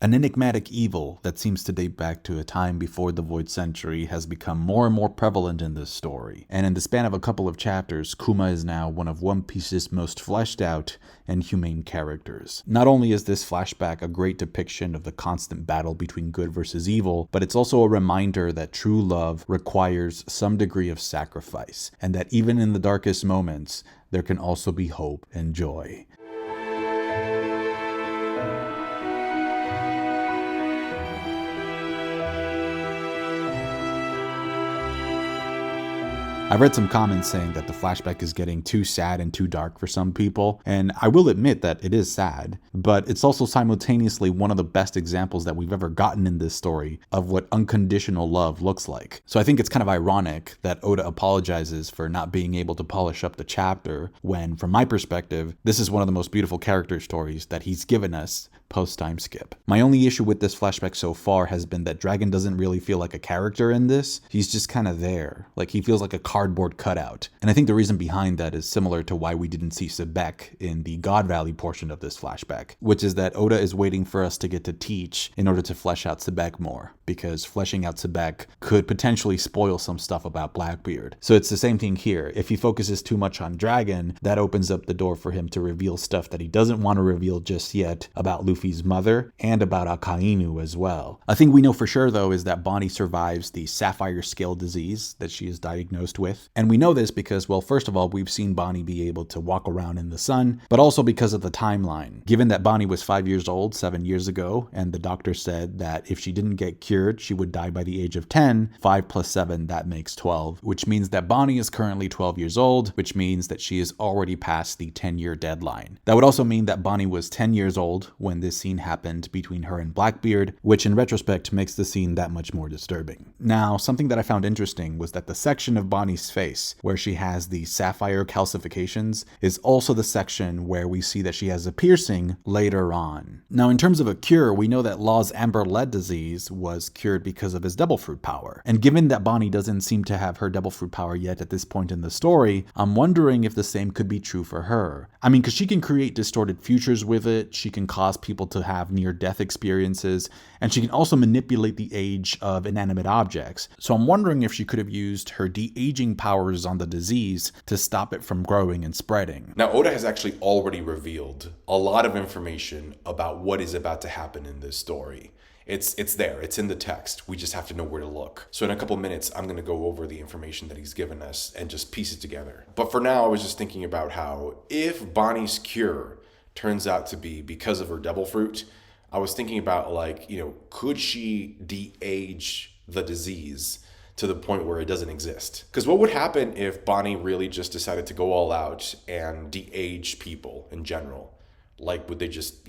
An enigmatic evil that seems to date back to a time before the Void Century has become more and more prevalent in this story, and in the span of a couple of chapters, Kuma is now one of One Piece's most fleshed out and humane characters. Not only is this flashback a great depiction of the constant battle between good versus evil, but it's also a reminder that true love requires some degree of sacrifice, and that even in the darkest moments, there can also be hope and joy. I've read some comments saying that the flashback is getting too sad and too dark for some people, and I will admit that it is sad, but it's also simultaneously one of the best examples that we've ever gotten in this story of what unconditional love looks like. So I think it's kind of ironic that Oda apologizes for not being able to polish up the chapter when, from my perspective, this is one of the most beautiful character stories that he's given us post-time skip. My only issue with this flashback so far has been that Dragon doesn't really feel like a character in this. He's just kind of there. Like, he feels like a cardboard cutout. And I think the reason behind that is similar to why we didn't see Sebek in the God Valley portion of this flashback, which is that Oda is waiting for us to get to teach in order to flesh out Sebek more, because fleshing out Sebek could potentially spoil some stuff about Blackbeard. So it's the same thing here. If he focuses too much on Dragon, that opens up the door for him to reveal stuff that he doesn't want to reveal just yet about Luffy's mother and about Akainu as well. A thing we know for sure though is that Bonney survives the sapphire scale disease that she is diagnosed with. And we know this because, well, first of all, we've seen Bonney be able to walk around in the sun, but also because of the timeline. Given that Bonney was 5 years old 7 years ago, and the doctor said that if she didn't get cured, she would die by the age of 10, 5 plus 7, that makes 12, which means that Bonney is currently 12 years old, which means that she is already past the 10-year deadline. That would also mean that Bonney was 10 years old when this scene happened between her and Blackbeard, which in retrospect makes the scene that much more disturbing. Now, something that I found interesting was that the section of Bonney's face where she has the sapphire calcifications is also the section where we see that she has a piercing later on. Now, in terms of a cure, we know that Law's amber lead disease was cured because of his devil fruit power. And given that Bonney doesn't seem to have her devil fruit power yet at this point in the story, I'm wondering if the same could be true for her. I mean, because she can create distorted futures with it, she can cause people to have near-death experiences, and she can also manipulate the age of inanimate objects. So I'm wondering if she could have used her de-aging powers on the disease to stop it from growing and spreading. Now, Oda has actually already revealed a lot of information about what is about to happen in this story. It's there, it's in the text. We just have to know where to look. So in a couple minutes, I'm going to go over the information that he's given us and just piece it together. But for now, I was just thinking about how if Bonney's cure turns out to be because of her devil fruit, I was thinking about, like, could she de-age the disease to the point where it doesn't exist? Because what would happen if Bonney really just decided to go all out and de-age people in general? Like, would they just,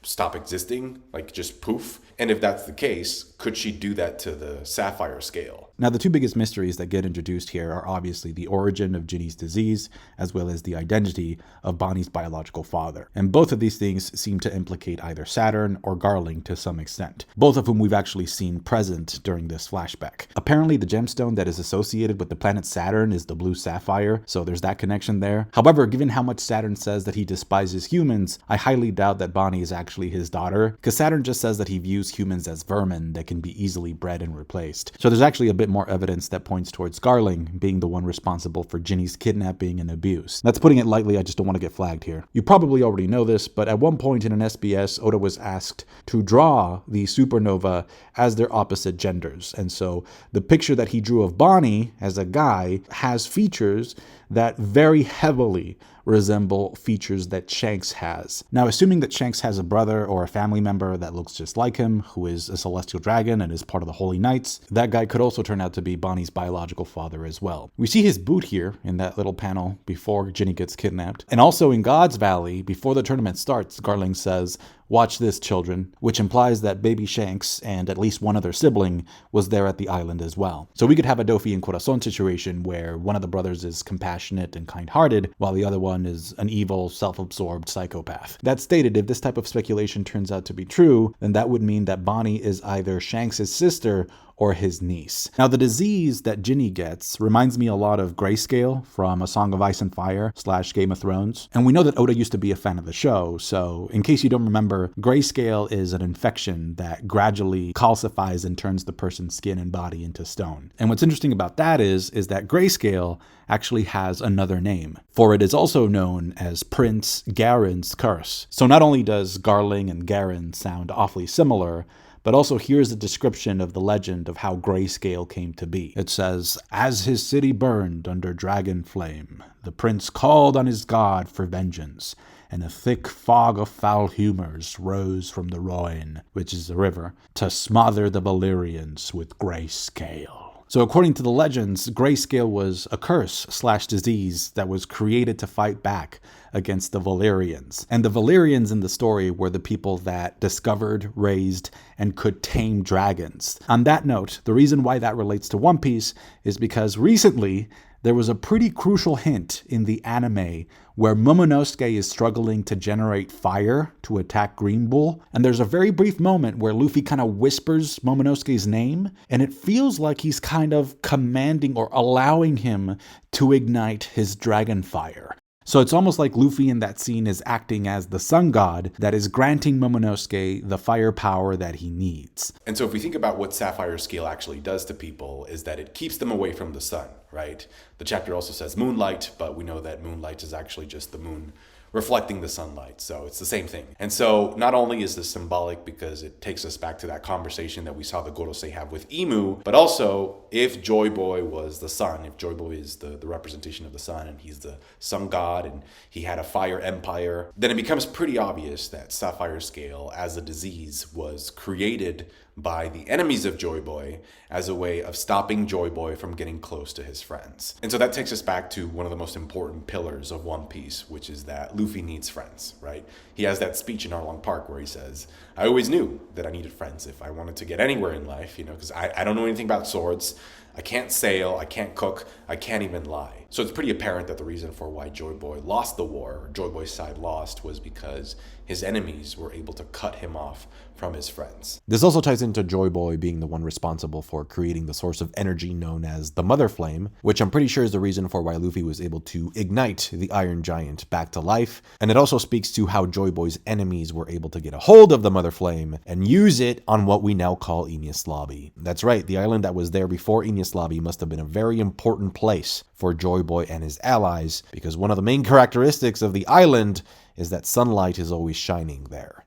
stop existing? Like, just poof? And if that's the case, could she do that to the sapphire scale? Now, the two biggest mysteries that get introduced here are obviously the origin of Ginny's disease, as well as the identity of Bonney's biological father. And both of these things seem to implicate either Saturn or Garling to some extent, both of whom we've actually seen present during this flashback. Apparently, the gemstone that is associated with the planet Saturn is the blue sapphire, so there's that connection there. However, given how much Saturn says that he despises humans, I highly doubt that Bonney is actually his daughter, because Saturn just says that he views humans as vermin that can be easily bred and replaced. So there's actually a bit more evidence that points towards Garling being the one responsible for Ginny's kidnapping and abuse. That's putting it lightly, I just don't want to get flagged here. You probably already know this, but at one point in an SBS, Oda was asked to draw the supernova as their opposite genders. And so the picture that he drew of Bonney as a guy has features that very heavily resemble features that Shanks has. Now, assuming that Shanks has a brother or a family member that looks just like him, who is a celestial dragon and is part of the Holy Knights, that guy could also turn out to be Bonney's biological father as well. We see his boot here in that little panel before Ginny gets kidnapped. And also in God's Valley, before the tournament starts, Garling says, "Watch this, children," which implies that baby Shanks and at least one other sibling was there at the island as well. So we could have a Dofi and Corazon situation where one of the brothers is compassionate and kind-hearted, while the other one is an evil, self-absorbed psychopath. That stated, if this type of speculation turns out to be true, then that would mean that Bonney is either Shanks' sister or his niece. Now, the disease that Ginny gets reminds me a lot of Grayscale from A Song of Ice and Fire / Game of Thrones. And we know that Oda used to be a fan of the show, so in case you don't remember, Grayscale is an infection that gradually calcifies and turns the person's skin and body into stone. And what's interesting about that is that Grayscale actually has another name, for it is also known as Prince Garin's curse. So not only does Garling and Garin sound awfully similar, but also here's a description of the legend of how Grayscale came to be. It says, "As his city burned under dragon flame, the prince called on his god for vengeance, and a thick fog of foul humors rose from the Rhoyne," which is the river, "to smother the Valyrians with Grayscale." So according to the legends, Grayscale was a curse / disease that was created to fight back against the Valyrians. And the Valyrians in the story were the people that discovered, raised, and could tame dragons. On that note, the reason why that relates to One Piece is because recently there was a pretty crucial hint in the anime where Momonosuke is struggling to generate fire to attack Green Bull. And there's a very brief moment where Luffy kind of whispers Momonosuke's name, and it feels like he's kind of commanding or allowing him to ignite his dragon fire. So it's almost like Luffy in that scene is acting as the sun god that is granting Momonosuke the firepower that he needs. And so if we think about what sapphire scale actually does to people, is that it keeps them away from the sun, right? The chapter also says moonlight, but we know that moonlight is actually just the moon reflecting the sunlight. So it's the same thing. And so not only is this symbolic because it takes us back to that conversation that we saw the Gorosei have with Imu, but also if Joy Boy was the sun, if Joy Boy is the representation of the sun and he's the sun god and he had a fire empire, then it becomes pretty obvious that sapphire scale as a disease was created by the enemies of Joy Boy as a way of stopping Joy Boy from getting close to his friends. And so that takes us back to one of the most important pillars of One Piece, which is that Luffy needs friends, right? He has that speech in Arlong Park where he says, "I always knew that I needed friends if I wanted to get anywhere in life, because I don't know anything about swords. I can't sail, I can't cook, I can't even lie." So it's pretty apparent that the reason for why Joy Boy lost the war, or Joy Boy's side lost, was because his enemies were able to cut him off from his friends. This also ties into Joy Boy being the one responsible for creating the source of energy known as the Mother Flame, which I'm pretty sure is the reason for why Luffy was able to ignite the Iron Giant back to life. And it also speaks to how Joy Boy's enemies were able to get a hold of the Mother Flame and use it on what we now call Enies Lobby. That's right, the island that was there before Enies Lobby must have been a very important place for Joy Boy and his allies, because one of the main characteristics of the island is that sunlight is always shining there.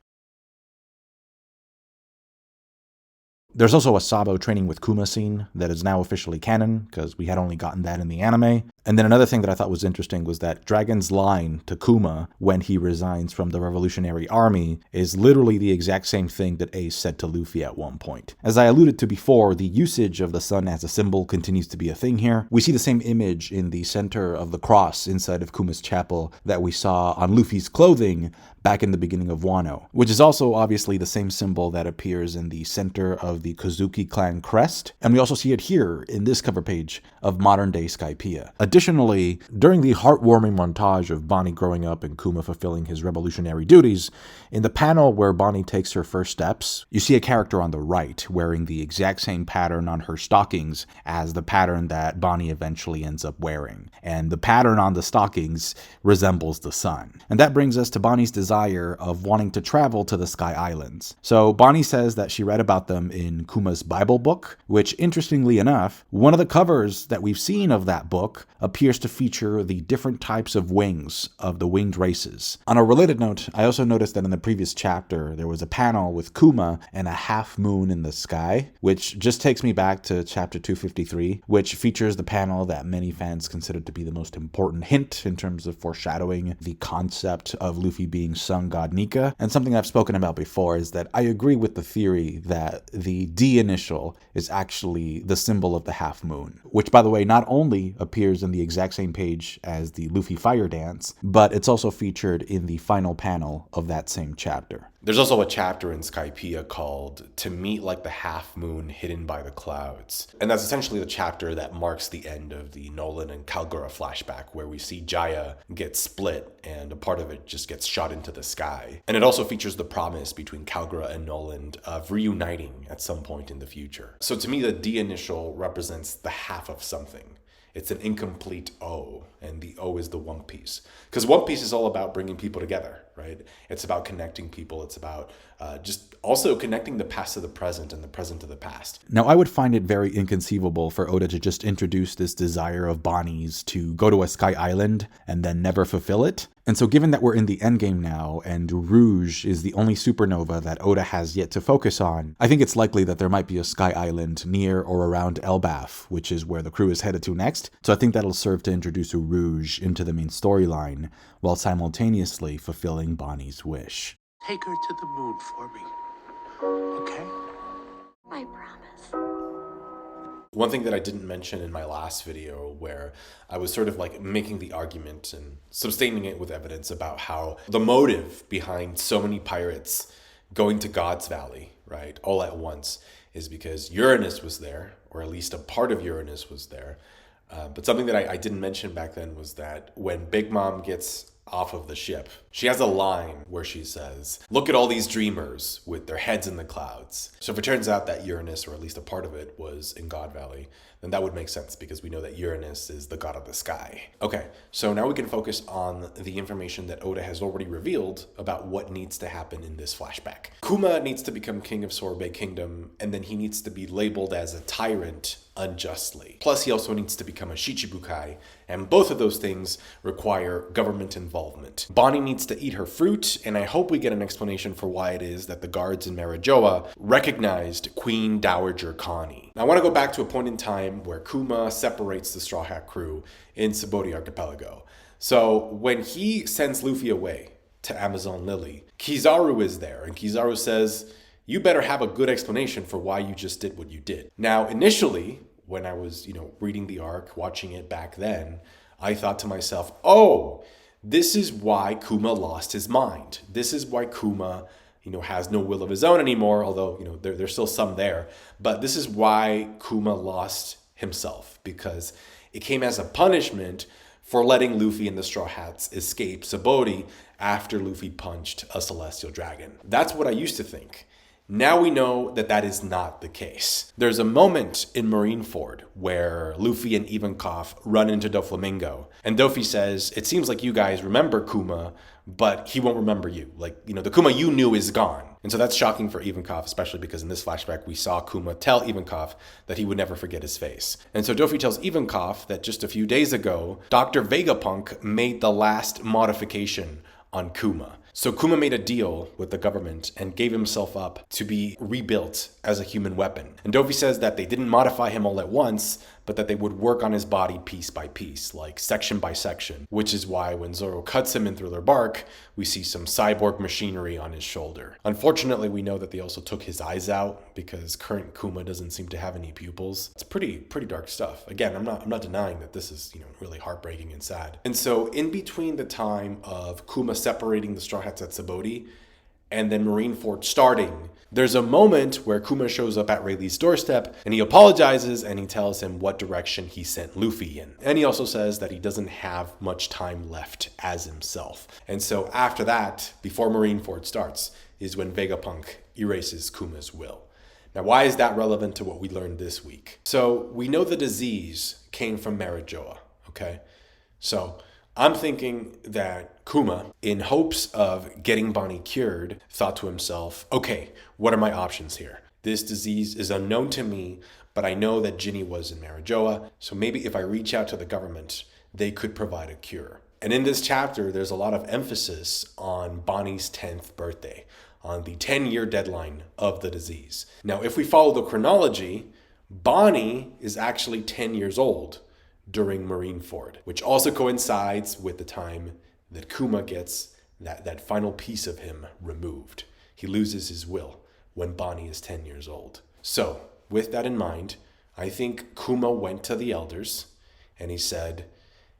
There's also a Sabo training with Kuma scene that is now officially canon, because we had only gotten that in the anime. And then another thing that I thought was interesting was that Dragon's line to Kuma when he resigns from the Revolutionary Army is literally the exact same thing that Ace said to Luffy at one point. As I alluded to before, the usage of the sun as a symbol continues to be a thing here. We see the same image in the center of the cross inside of Kuma's chapel that we saw on Luffy's clothing back in the beginning of Wano, which is also obviously the same symbol that appears in the center of the Kozuki clan crest. And we also see it here in this cover page of modern-day Skypiea. Additionally, during the heartwarming montage of Bonney growing up and Kuma fulfilling his revolutionary duties, in the panel where Bonney takes her first steps, you see a character on the right wearing the exact same pattern on her stockings as the pattern that Bonney eventually ends up wearing. And the pattern on the stockings resembles the sun. And that brings us to Bonnie's desire of wanting to travel to the Sky Islands. So Bonney says that she read about them in Kuma's Bible book, which interestingly enough, one of the covers that we've seen of that book appears to feature the different types of wings of the winged races. On a related note, I also noticed that in the previous chapter, there was a panel with Kuma and a half moon in the sky, which just takes me back to chapter 253, which features the panel that many fans consider to be the most important hint in terms of foreshadowing the concept of Luffy being sun god Nika. And something I've spoken about before is that I agree with the theory that the D initial is actually the symbol of the half moon, which by the way not only appears in the exact same page as the Luffy fire dance, but it's also featured in the final panel of that same chapter. There's also a chapter in Skypiea called To Meet Like the Half Moon Hidden by the Clouds. And that's essentially the chapter that marks the end of the Nolan and Kalgura flashback, where we see Jaya get split and a part of it just gets shot into the sky. And it also features the promise between Kalgura and Nolan of reuniting at some point in the future. So to me, the D initial represents the half of something. It's an incomplete O, and the O is the One Piece. Because One Piece is all about bringing people together, right? It's about connecting people. It's about just also connecting the past to the present and the present to the past. Now, I would find it very inconceivable for Oda to just introduce this desire of Bonnie's to go to a sky island and then never fulfill it. And so given that we're in the endgame now, and Rouge is the only supernova that Oda has yet to focus on, I think it's likely that there might be a sky island near or around Elbaf, which is where the crew is headed to next. So I think that'll serve to introduce Rouge into the main storyline, while simultaneously fulfilling Bonnie's wish. Take her to the moon for me, okay? I promise. One thing that I didn't mention in my last video, where I was sort of like making the argument and sustaining it with evidence about how the motive behind so many pirates going to God's Valley, right, all at once, is because Uranus was there, or at least a part of Uranus was there. But something that I didn't mention back then was that when Big Mom gets off of the ship, she has a line where she says, "Look at all these dreamers with their heads in the clouds." So if it turns out that Uranus, or at least a part of it, was in God Valley, then that would make sense, because we know that Uranus is the god of the sky. Okay, so now we can focus on the information that Oda has already revealed about what needs to happen in this flashback. Kuma needs to become king of Sorbet Kingdom, and then he needs to be labeled as a tyrant unjustly. Plus, he also needs to become a Shichibukai, and both of those things require government involvement. Bonney needs to eat her fruit, and I hope we get an explanation for why it is that the guards in Marijoa recognized Queen Dowager Connie. Now, I want to go back to a point in time where Kuma separates the Straw Hat crew in Subodi Archipelago. So when he sends Luffy away to Amazon Lily, Kizaru is there, and Kizaru says, "You better have a good explanation for why you just did what you did." Now, initially, when I was, reading the arc, watching it back then, I thought to myself, oh, this is why Kuma lost his mind. This is why Kuma, has no will of his own anymore, although, there's still some there. But this is why Kuma lost himself, because it came as a punishment for letting Luffy and the Straw Hats escape Subodi after Luffy punched a celestial dragon. That's what I used to think. Now we know that that is not the case. There's a moment in Marineford where Luffy and Ivankov run into Doflamingo, and Dofi says, "It seems like you guys remember Kuma, but he won't remember you. The Kuma you knew is gone." And so that's shocking for Ivankov, especially because in this flashback we saw Kuma tell Ivankov that he would never forget his face. And so Dofi tells Ivankov that just a few days ago, Dr. Vegapunk made the last modification on Kuma. So Kuma made a deal with the government and gave himself up to be rebuilt as a human weapon. And Dofi says that they didn't modify him all at once, but that they would work on his body piece by piece, like section by section, which is why when Zoro cuts him in Thriller Bark, we see some cyborg machinery on his shoulder. Unfortunately, we know that they also took his eyes out because current Kuma doesn't seem to have any pupils. It's pretty dark stuff. Again, I'm not denying that this is, really heartbreaking and sad. And so in between the time of Kuma separating the Straw Hats at Subodi and then Marineford starting, there's a moment where Kuma shows up at Rayleigh's doorstep and he apologizes and he tells him what direction he sent Luffy in. And he also says that he doesn't have much time left as himself. And so after that, before Marineford starts, is when Vegapunk erases Kuma's will. Now, why is that relevant to what we learned this week? So we know the disease came from Marijoa, okay? So I'm thinking that Kuma, in hopes of getting Bonney cured, thought to himself, okay, what are my options here? This disease is unknown to me, but I know that Ginny was in Marijoa, so maybe if I reach out to the government, they could provide a cure. And in this chapter, there's a lot of emphasis on Bonney's 10th birthday, on the 10-year deadline of the disease. Now, if we follow the chronology, Bonney is actually 10 years old during Marineford, which also coincides with the time that Kuma gets that final piece of him removed. He loses his will when Bonney is 10 years old. So, with that in mind, I think Kuma went to the elders and he said,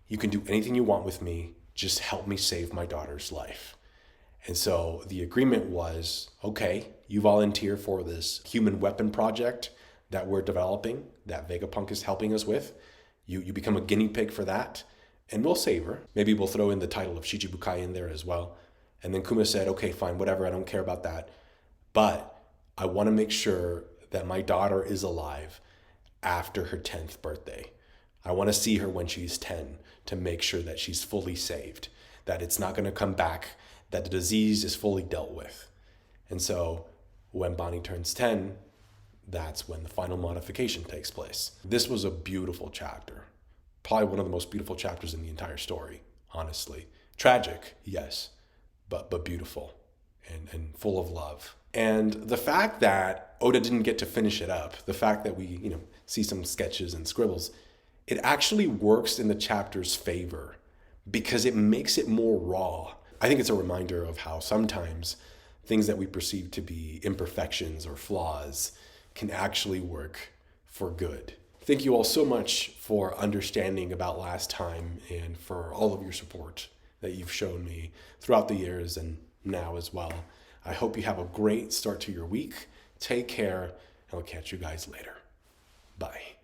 "You can do anything you want with me, just help me save my daughter's life." And so the agreement was, okay, you volunteer for this human weapon project that we're developing, that Vegapunk is helping us with. You become a guinea pig for that, and we'll save her. Maybe we'll throw in the title of Shichibukai in there as well. And then Kuma said, okay, fine, whatever, I don't care about that. But I want to make sure that my daughter is alive after her 10th birthday. I want to see her when she's 10 to make sure that she's fully saved, that it's not going to come back, that the disease is fully dealt with. And so when Bonney turns 10, that's when the final modification takes place. This was a beautiful chapter. Probably one of the most beautiful chapters in the entire story, honestly. Tragic, yes, but beautiful and full of love. And the fact that Oda didn't get to finish it up, the fact that we, see some sketches and scribbles, it actually works in the chapter's favor because it makes it more raw. I think it's a reminder of how sometimes things that we perceive to be imperfections or flaws can actually work for good. Thank you all so much for understanding about last time and for all of your support that you've shown me throughout the years and now as well. I hope you have a great start to your week. Take care, and I'll catch you guys later. Bye.